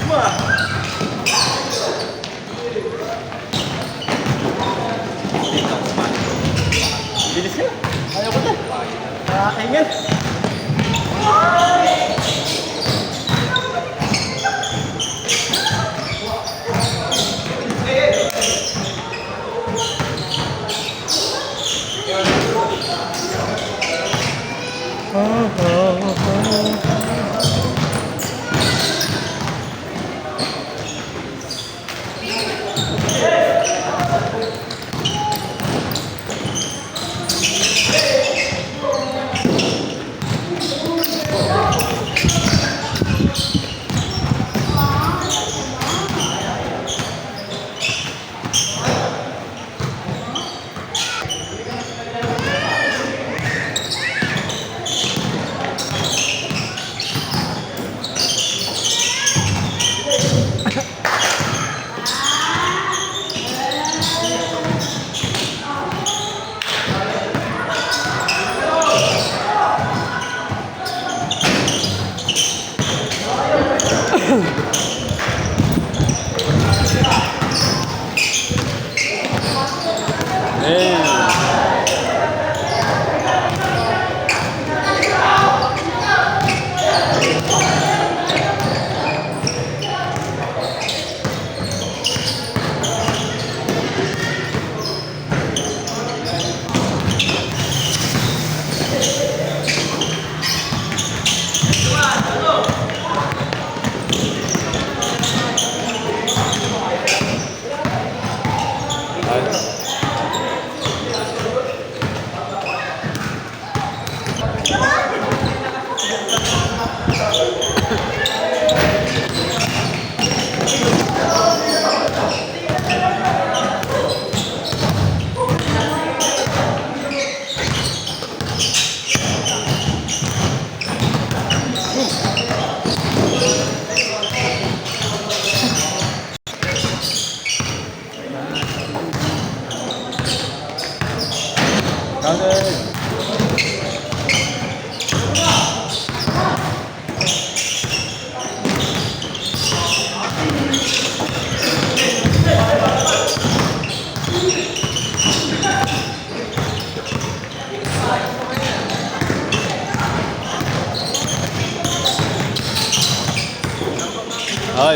Bilis ka. Ayaw ko na. Nakakaingan. Ay.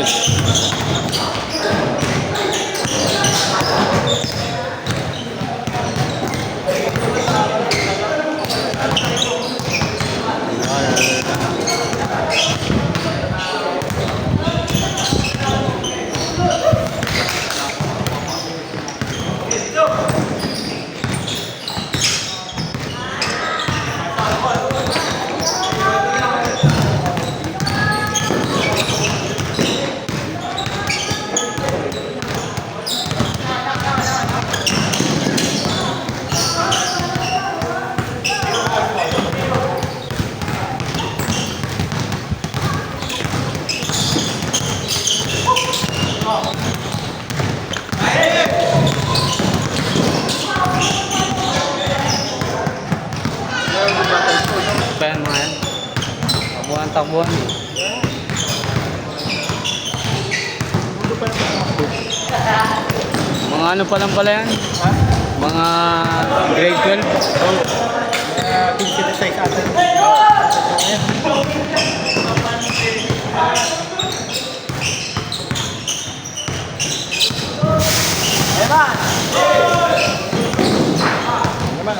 Pa yan mga yan. Takbuhan. Mga ano pa lang pala yan? Ha? Mga grade 12? Oo. Pinsi na size atin. Eman! Eman!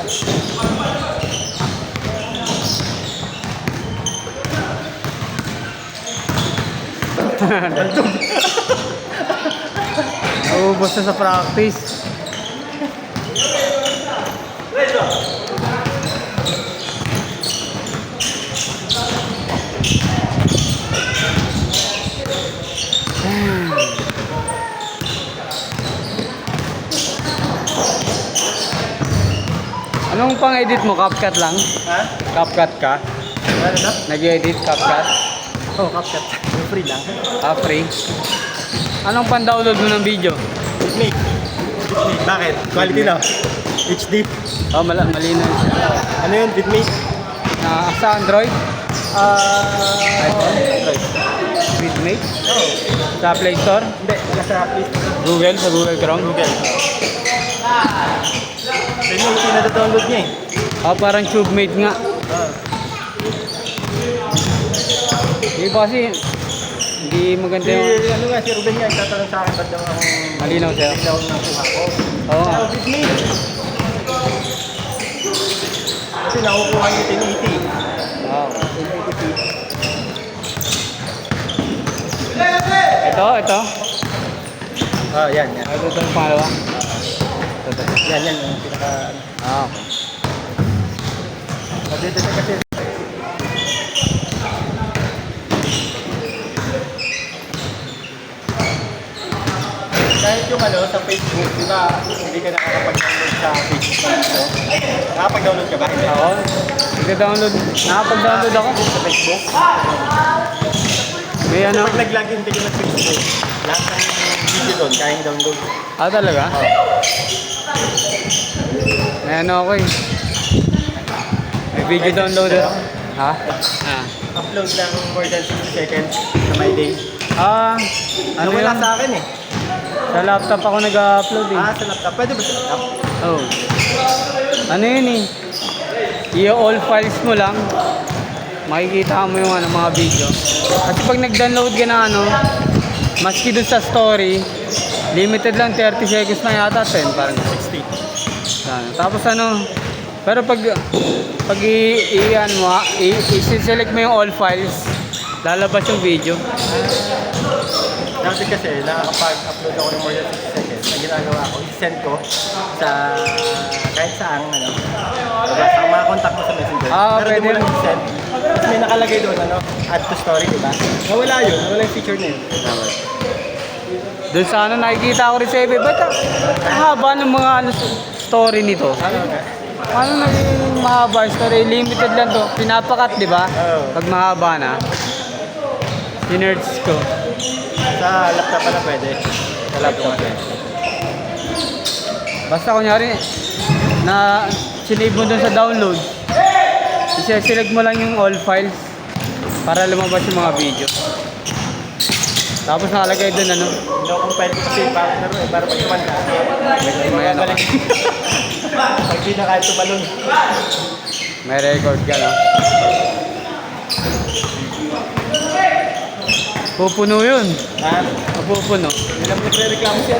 Naubos na sa practice. Anong pang-edit mo? CapCut lang? Ha? CapCut ka? Ano na? Nag-edit CapCut? Oh, CapCut. Free lang. Ah, free? Anong pan-download mo ng video? Bitmate. Bitmate. Bakit? Quality na. HD. Oh, malinaw siya. Ano yun? Bitmate? Sa Android? iPhone. Android. Feedmate? Oo. Sa Play Store? Hindi, nasa Play Store. Google? Sa Google Chrome? Google. Feedmate, na-download niya Parang TubeMate nga. Oo. Hindi pa kasi, hindi maganda yung Ano nga, si Ruben nga, itatanong sa akin, ba't daw akong malinaw sa'yo. biglaw ng kuha ko? Oo nga. Feedmate. Kasi nakukuha niya 1080. Wow. 1080p. Ito. Yan. Ito yung pangalawa. Ito. Yan, yung pinaka... Okay. Dito na kasi. Kahit yung sa Facebook, di ba, hindi ka nakakapag-download sa Facebook dito? Nakakapag-download ka ba? Hindi. Ako, nakapag-download ako. Sa Facebook? May ano? Pag nag-login ka ng Facebook, lahat ng video doon, kayang download. Talaga? May ano ako eh. May video downloader. Ha? Upload lang more than 60 seconds sa my day. Ano Wala yun? sa akin eh. Sa laptop ako nag-upload eh. Sa laptop. Pwede ba sa laptop? Oh. Ano yun eh? I-all files mo lang. Makikita mo yung mga video. Kasi pag nag-download ka na maski doon sa story, limited lang 30 seconds na yata 10 parang 60. Tapos pero pag i-select mo yung all files, lalabas yung video. Dati kasi, nakakapag-upload ako ng more than 60 seconds. Ang ginagawa ko, i-send ko sa kahit saan, sa mga contact mo sa Messenger. Pero pwede di mo lang i-send. Tapos may nakalagay doon, add to story, di ba? Nawala yun, nawala yung feature na yun. Doon sa nakikita ko rin sa FB, ba't ang haba ng mga story nito? Ano naging mahaba yung story? Limited lang to. Pinapakat, di ba? Oo. Pag mahaba na. Sinerge ko. Sa laptop pala pwede. Sa laptop. Basta kunyari, na sinave mo dun sa download, i-select mo lang yung all files para lumabas yung mga video. Tapos nakalagay dun Hindi ako pwede kasi partner para pag tumanda. may ano ka. Pag di na kahit tumalon. May record ka no? Pupuno yun. Pupuno. Yun ang nagre-reklamo siya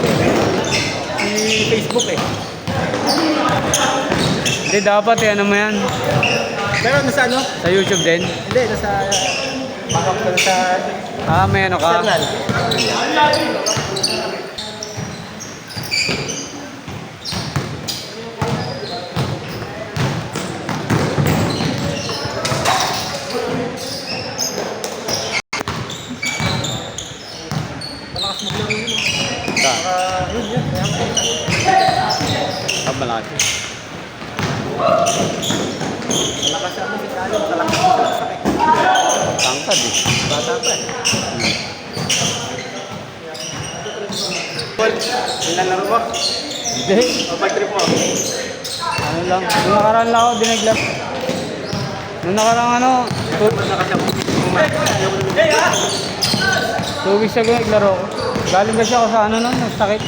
si Facebook eh. Hindi dapat ano mo yan. Pero nasa Sa YouTube din. Hindi, nasa backup ko sa May ano ka. external. Malakas maglaro yun. Yun. Malaki. Malakas si Tayo. Malakas sa sakit. Tangkad eh. Bata pa eh. Paul, nilalaro mo? Hindi. O pag-trip mo? Ano lang. Nung nakaraan lang ako dinaglag. Nung nakaraan Ba't nakasya mo? 2 weeks ago naglaro ko. Galing kasi ako sa nun, nagsakit.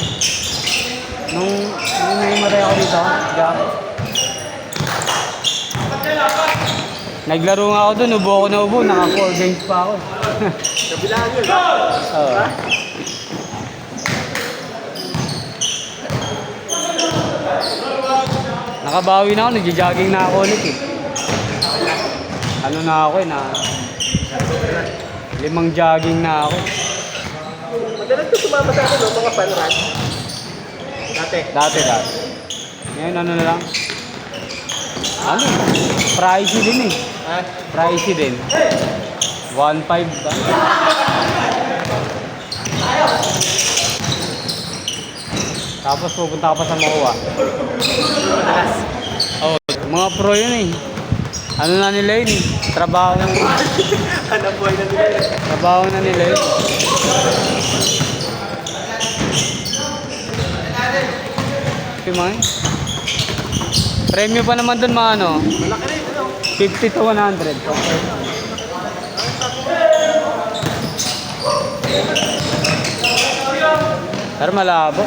Nung naimaray ako dito, naglaro nga ako dun, ubo ako na ubo, naka 4 games pa ako. Kabilaan yun. Oo. Nakabawi na ako, nagja-jogging na ako ulit eh. Ano na ako na 5 jogging na ako. Madalas ko sumama sa mga fun run. Dati. Ngayon ano na lang? Pricey din eh. Pricey din. 1.5 ba? Tapos pupunta ka pa sa Makuha. Mga pro yun eh. Ano na nila yun eh. Trabaho na nila. Hanap buhay na nila. Trabaho na nila yun. Premium pa naman dun mga Malaki rin, 50 to 100. Pero malabo.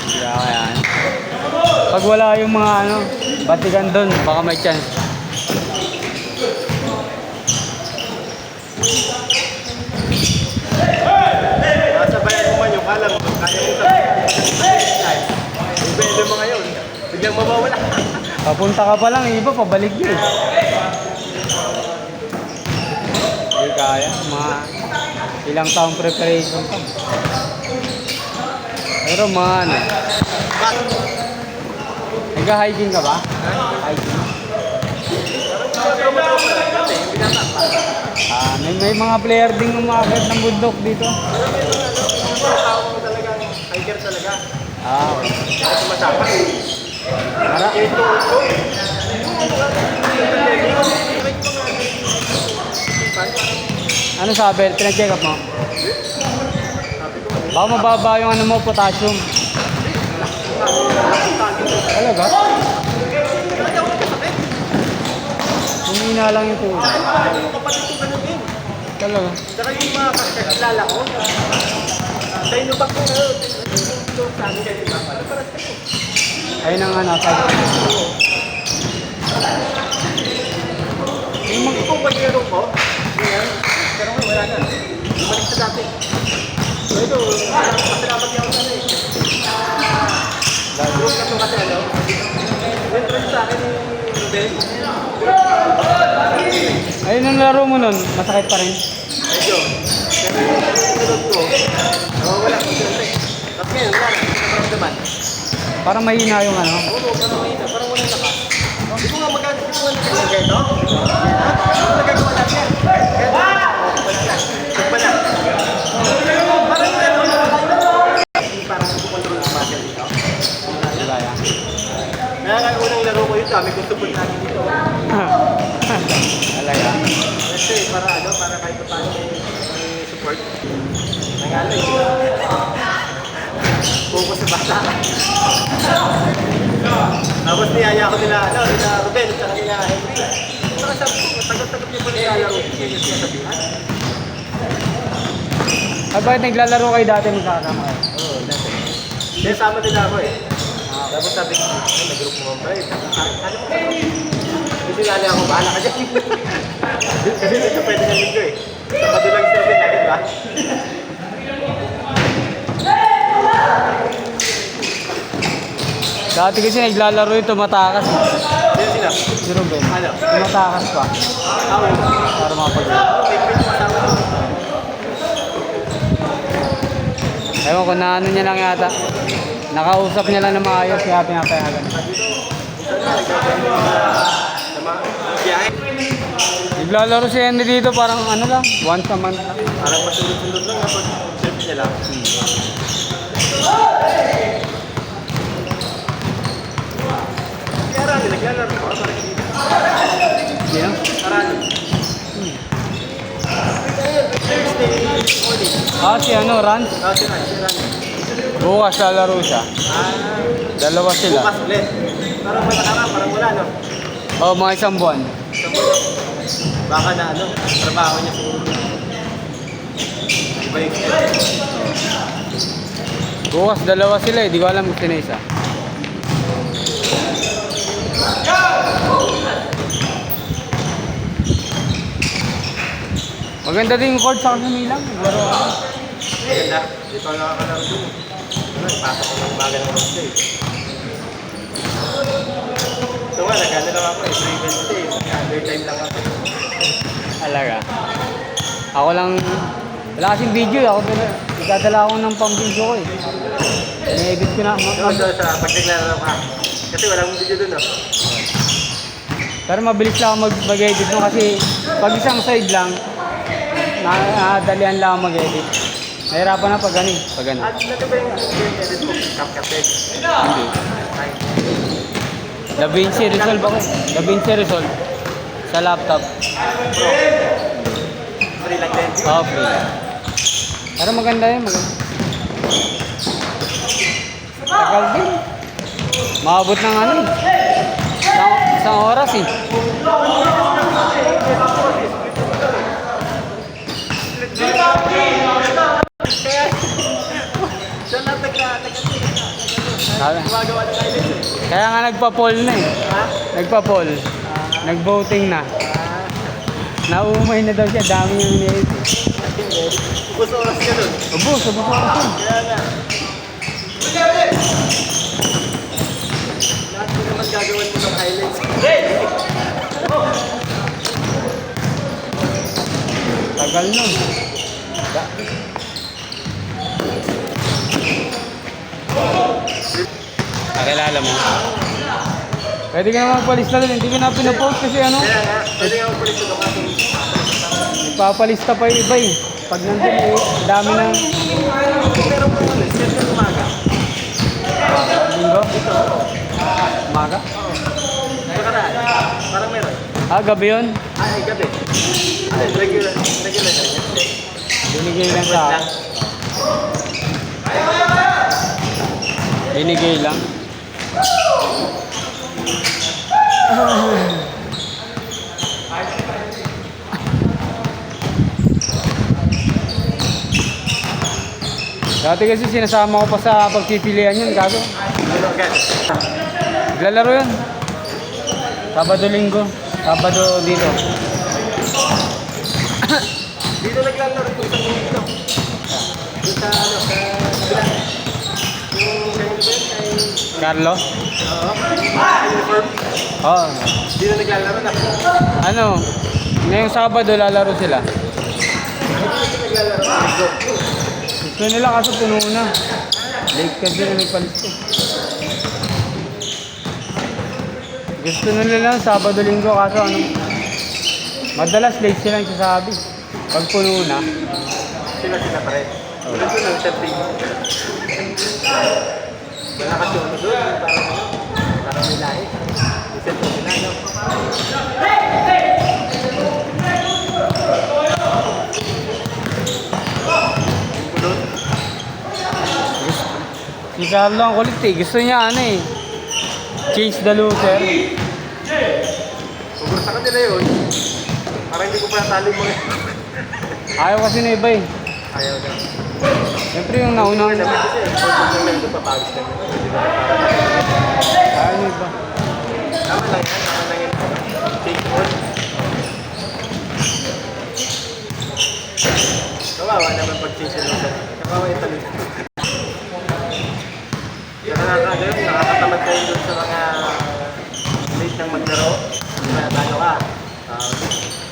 Kaya yan. Pag wala yung mga ano, batikan doon, baka may chance. Masabayan mo man yung kalang, kaya mo sabihin. Yung belo mo ngayon, biglang mawawala. Papunta ka pa lang, yung iba pabalik yun. Hindi kaya, mga ilang taong preparation pa. Pero mga ano, nag-hiking ka ba? Hiking? May mga player ding umakit ng bundok dito. Tao talagang hiker talaga. Okay. Kaya sumasama. Para, ano sabi? Pina-check up mo? Baka mababa yung ano mo, potassium. Talaga? Humina lang yung tubig. yung kapatid ko ganun din. Talaga? Saka yung mga kakilala ko, sa inubak ko na sa amin kayo, diba? Ano para sa iyo? Ayun ang ano, sabi. Yung mga kong pag-iarong ko, yan, pero ngayon wala na. Bumalik sa dati. So ito, masalamat niya ako sana eh. Group na ito kasi ano, yung trend sa akin ni Ruben, Ayun ang laro mo nun, masakit pa rin. medyo. Pero yung sunod ko, nawawala ko sila eh. Tapos ngayon, wala na, hindi na maramdaman. Parang mahina yung ano. Oo, parang mahina, parang wala lakas. Hindi ko nga magagawa ng ganito. Ano nagagawa natin yan? Wala na. Wala na. Parang parang kukontrol ng muscle dito. Gaya. Kaya unang laro ko yun, dami kong support lagi dito. Talaga. Kasi para ano, para kahit pa paano may support. Nangalo eh. Focus sa bata. Tapos niyaya ko nila, ano, nila Ruben at saka nila Henry. Saka sabi ko, matagal-tagal niyo pa nilalaro. Hindi niyo siya sabihan. Ay, bakit naglalaro kayo dati magkakama kayo? Oo, dati. Hindi, sama nila ako eh. Tapos sabi ko, ay, nag-group mo ba eh. Ano mo? Hindi sinali ako, bahala ka dyan. Kasi hindi ka pwede ng linggo eh. Sa padulang service natin ba? Dati kasi naglalaro ito, matakas. Sino? Si Ruben. Ano? Matakas pa. Ako. Para mapag... May pwede masama ko. Ewan ko na ano niya lang yata. Nakausap niya lang na maayos kaya pinapayagan. Biyahe. Naglalaro si Henry dito parang ano lang, once a month lang. Parang pasunod-sunod lang kapag trip nila. Kaya Arani, naglalaro ko. Parang hindi. Sino? Arani. Thursday morning. Ah, si ano, Rans. Si Arani. Bukas lalaro siya. Dalawa sila. Bukas ulit. Parang malakara, parang wala, no? Oh, mga isang buwan. Baka na, ano, trabaho niya siguro. Iba yung Bukas dalawa sila eh, di ko alam kung sino isa. Maganda din yung court sa Kasamilang. Laro ako. maganda. Hindi pa nakakalaro dun. Ano, ipasok ko ng umaga ng Wednesday. Ito nga, nagano lang ako eh. 3 Wednesday. Undertime lang ako. Alaga. Ako lang, wala kasing video eh. Ako igadala ako ng pang-video ko eh. Ini-edit ko na. Sa pag naglalaro ka. Kasi walang video dun, no? Pero mabilis lang ako mag-edit mo kasi pag isang side lang, nakadalian lang ako mag-edit. Nahirapan na pag gani. Pag gani. At ano ba yung edit mo? CapCut eh. Hindi. DaVinci Resolve ako. DaVinci Resolve. Sa laptop. Pro. Free lang din. Okay. Pero maganda yun, maganda. Tagal din. Maabot ng ano eh. Isang oras eh. Gumagawa ng highlights eh. Kaya nga nagpa-poll na eh. Ha? Nagpa-poll. Nag-voting na. Naumay na daw siya. Dami yung iniit. Ubus oras ka dun. Ubus oras. Kaya nga. Lahat mo naman gagawin mo ng highlights. Tagal nun. Nakilala mo? Pwede ka naman magpalista doon. Hindi ko na pinapost kasi ano. Kaya nga, pwede nga magpalit sa ating Ipapalista pa yung iba eh. Pag nandun eh, dami ng pero kung ano, set na umaga. linggo. Umaga. Nakaraan, parang meron. Gabi yun. Ay, gabi. Ano, regular. Binigay lang sa akin. Binigay lang. Dati kasi sinasama ko pa sa pagpipilian yun, kaso Ano agad? naglalaro yun. Sabado linggo. Sabado dito. Dito naglalaro po sa dito. Dito sa ano, sa kabila. Yung kayo ba yun? Kay... Carlo? Oo. Uniform. Oo. Dito naglalaro na. Ano? Ngayong Sabado lalaro sila. Dito naglalaro. Gusto nila kaso puno na. Late kasi na nagpalit ko. Gusto nila lang Sabado linggo kaso ano. Madalas late sila nagsasabi. Pag puno na. Sila pa rin. Wala ko ng setting. Wala kasi ano doon. Parang may lahi. Iset mo sila, no? Pulot. Si Carlo ang kulit eh. Gusto niya ano eh. Change the loser. Siguro sa kanila yun. Parang hindi ko pa natalo mo eh. Ayaw kasi na iba eh. Ayaw na. Siyempre yung naunang Sabi kasi, pag lang ito, papagis kami. ayaw na iba. Tama lang yan, tama lang yan. Take on. Kawawa naman pag-change yung loser. Kawawa yung talent. Nakakatamad kayo dun sa mga late ng maglaro. Tayo ka.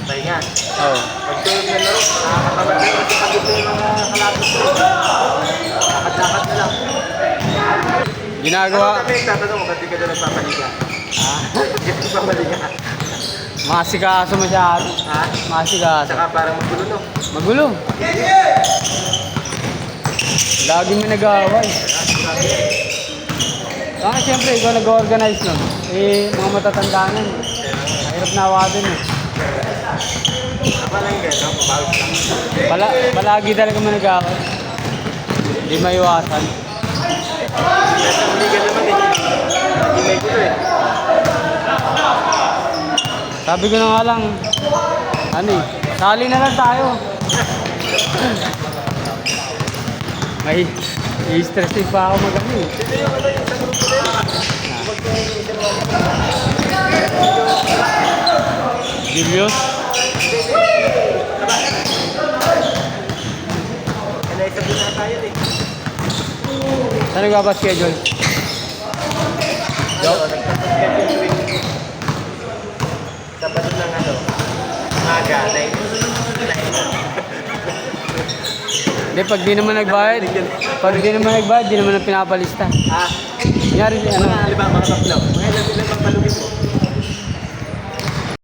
Pahinga. Oo. Pag tulog ng laro, nakakatamad kayo kasi pagod na yung mga kalapit ko. Lakad-lakad na lang. Ginagawa. Ano kami nagtatanong mo, ba't di ka doon nagpapaliga? Bakit nagpapaliga? Masikaso masyado. Ha? Masikaso. Tsaka parang magulo, no? Magulo. Lagi may nag-aaway. Kaya siyempre, ikaw nag-organize nun. Eh, mga matatanda na. Mahirap na awatin eh. Tama lang yan, no? Pabawis lang. Palagi talaga may nag-aaway. Hindi maiwasan. Nasa huli ka naman eh. Hindi may gulo eh. Sabi ko na nga lang, ano eh, sali na lang tayo. May i-stress din pa ako mag-ano eh. Sino yung ano yung sa grupo nila? Julius? Kaya isabi na tayo eh. Saan nagpapaschedule? Nagpapaschedule tuwing Sabado ng ano, umaga, 9. Hindi, pag di naman nagbayad, di naman na pinapalista. Ah, Kunyari, ano, mga halimbawa, mga tatlo. Mga ilang palugin mo.